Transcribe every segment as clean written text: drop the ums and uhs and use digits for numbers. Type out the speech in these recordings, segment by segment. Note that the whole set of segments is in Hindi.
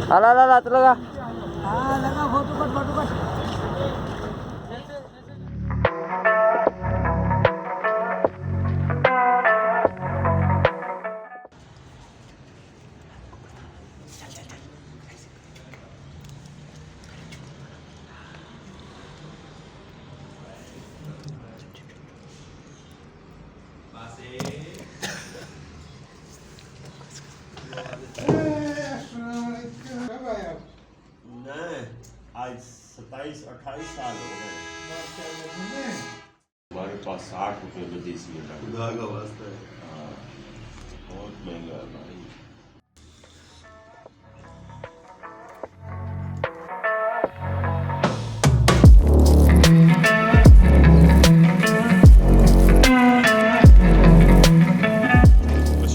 अला ला ला लगा लगा फोटो कट आज 27-28 साल हो गए हमारे पास 60 रुपये में देसी अंडा खुदा का वास्ता है। हाँ बहुत महंगा है भाई।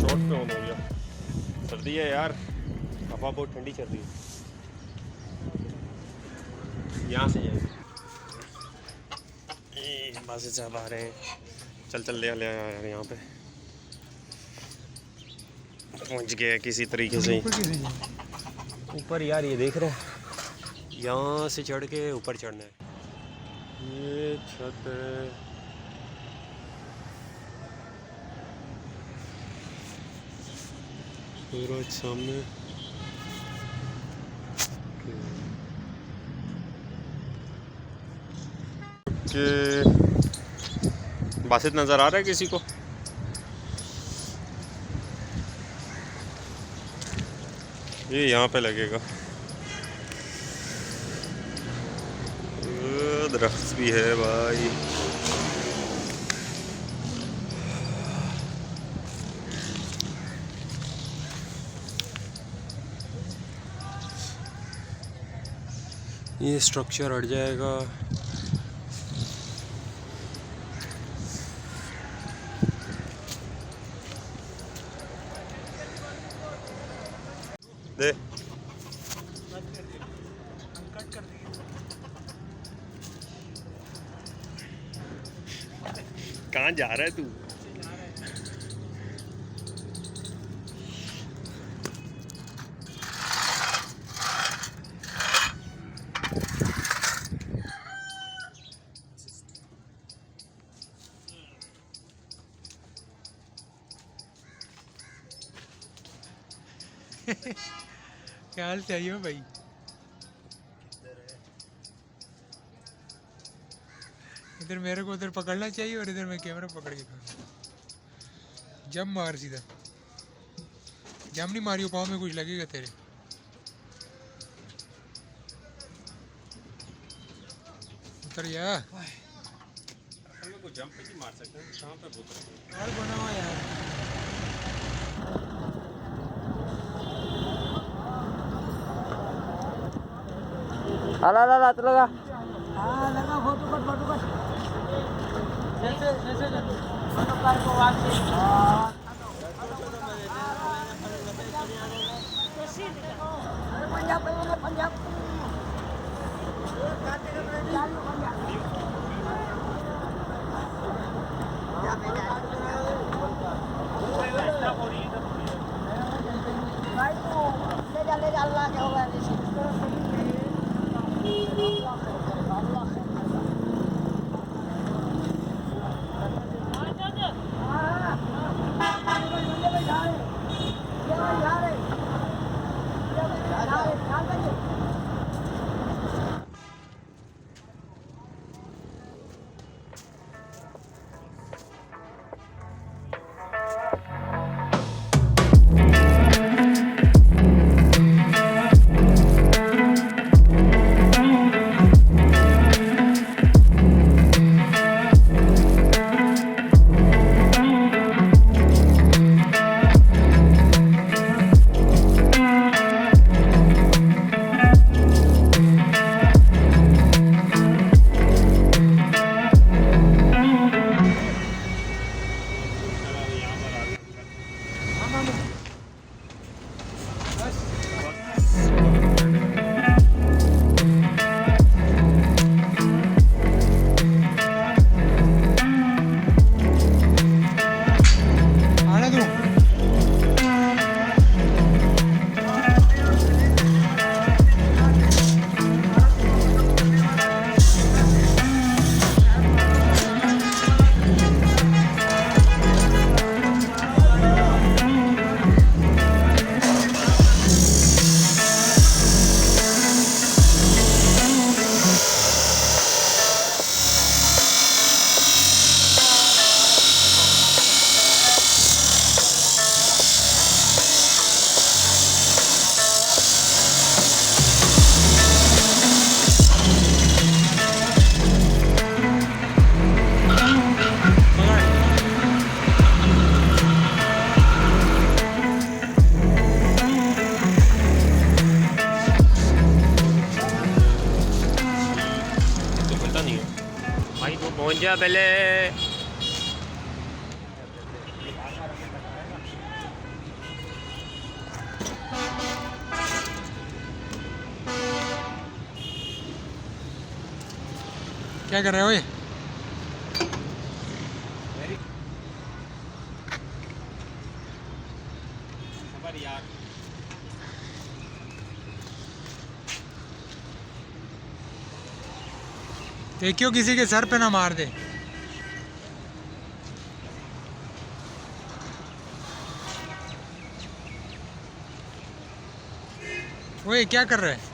शॉर्ट पे ऑन हो गया, सर्दी है यार, हवा बहुत ठंडी चल रही है। यहाँ से जाएंगे, बस साहब आ रहे हैं, चल ले यार यहाँ पे पहुँच गए किसी तरीके से ऊपर यार। ये देख रहे हैं, यहाँ से चढ़ के ऊपर चढ़ना है। ये छत है, सूरज सामने। बासित नज़र आ रहा है किसी को? ये यहाँ पे लगेगा, दरख्त भी है भाई। ये स्ट्रक्चर हट जाएगा। दे कहाँ जा रहा है तू? क्या हाल चाहिए भाई? इधर मेरे को उधर पकड़ना चाहिए और इधर मैं कैमरा पकड़ के खड़ा। जम मार सीधा, जम नहीं मारियो, पाँव में कुछ लगेगा तेरे। उतर जा। असल में कुछ जंप पे नहीं मार सकते हैं, कहाँ पे उतर यार बना हुआ यार। अला ला ला लगा लगा फोटो कट ऐसे फोटो कर को वापस। पंजाब भाई तो ले जा अल्लाह के होगा। पहले। क्या कर रहे हो ये? देखियो किसी के सर पे ना मार दे। ओए क्या कर रहे हैं?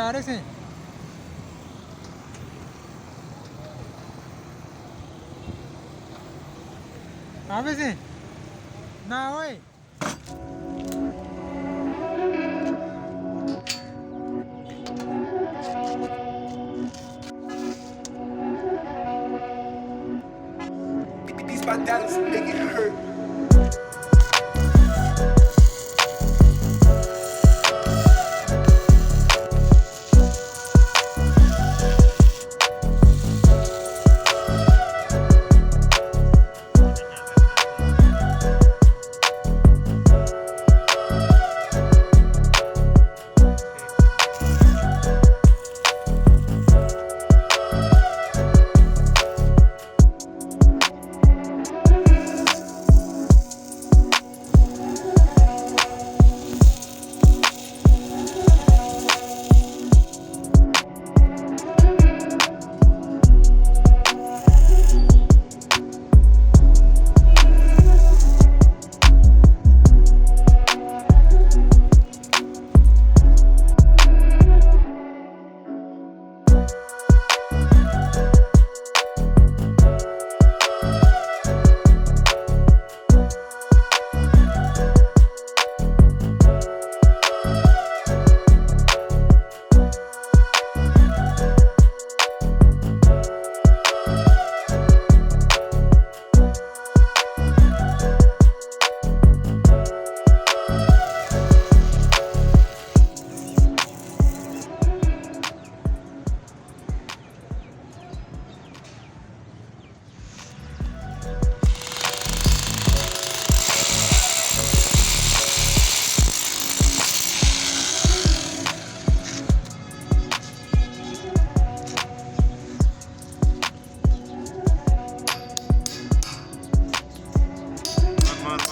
आ रहे से आवे से ना ओए। These my dollars make it hurt.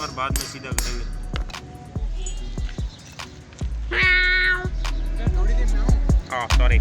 और बाद में सीधा करेंगे। थोड़ी देर में आओ। सॉरी।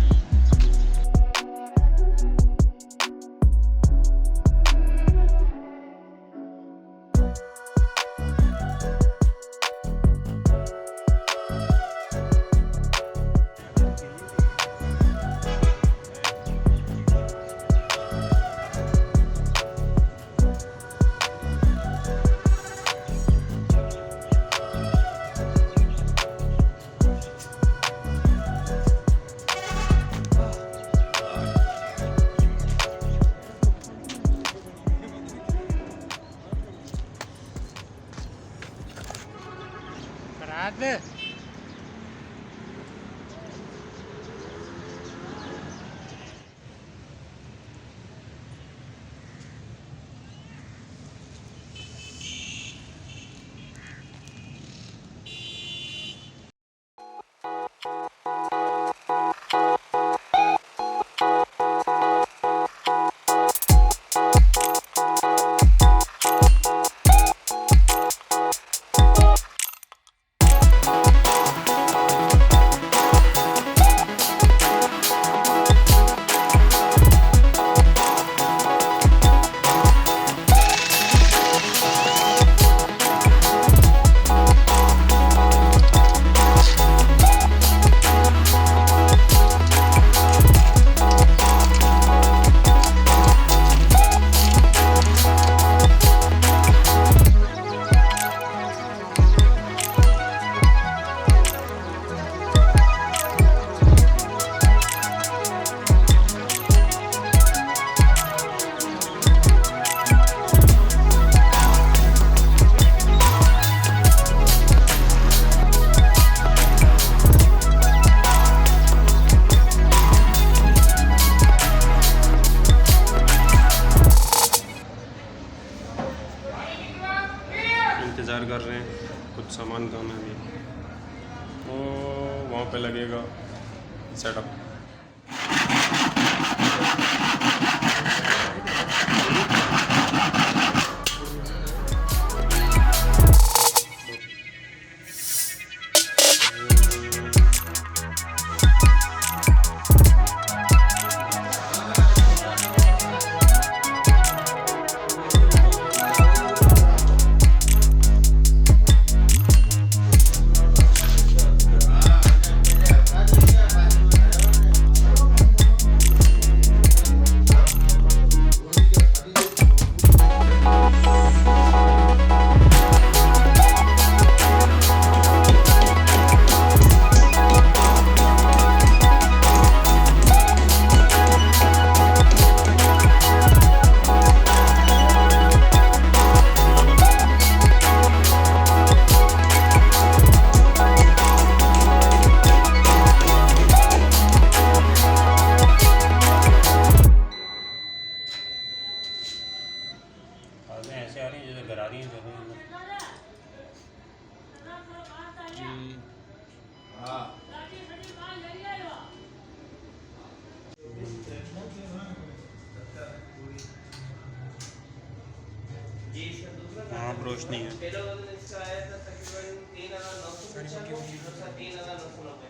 रात कुछ सामान काम है अभी, तो वहाँ पे लगेगा सेटअप। ऐसे आ रही है जैसे घर आ रही है वहाँ पर रोशनी है। पहले इसका आया था तकरीबन 3,990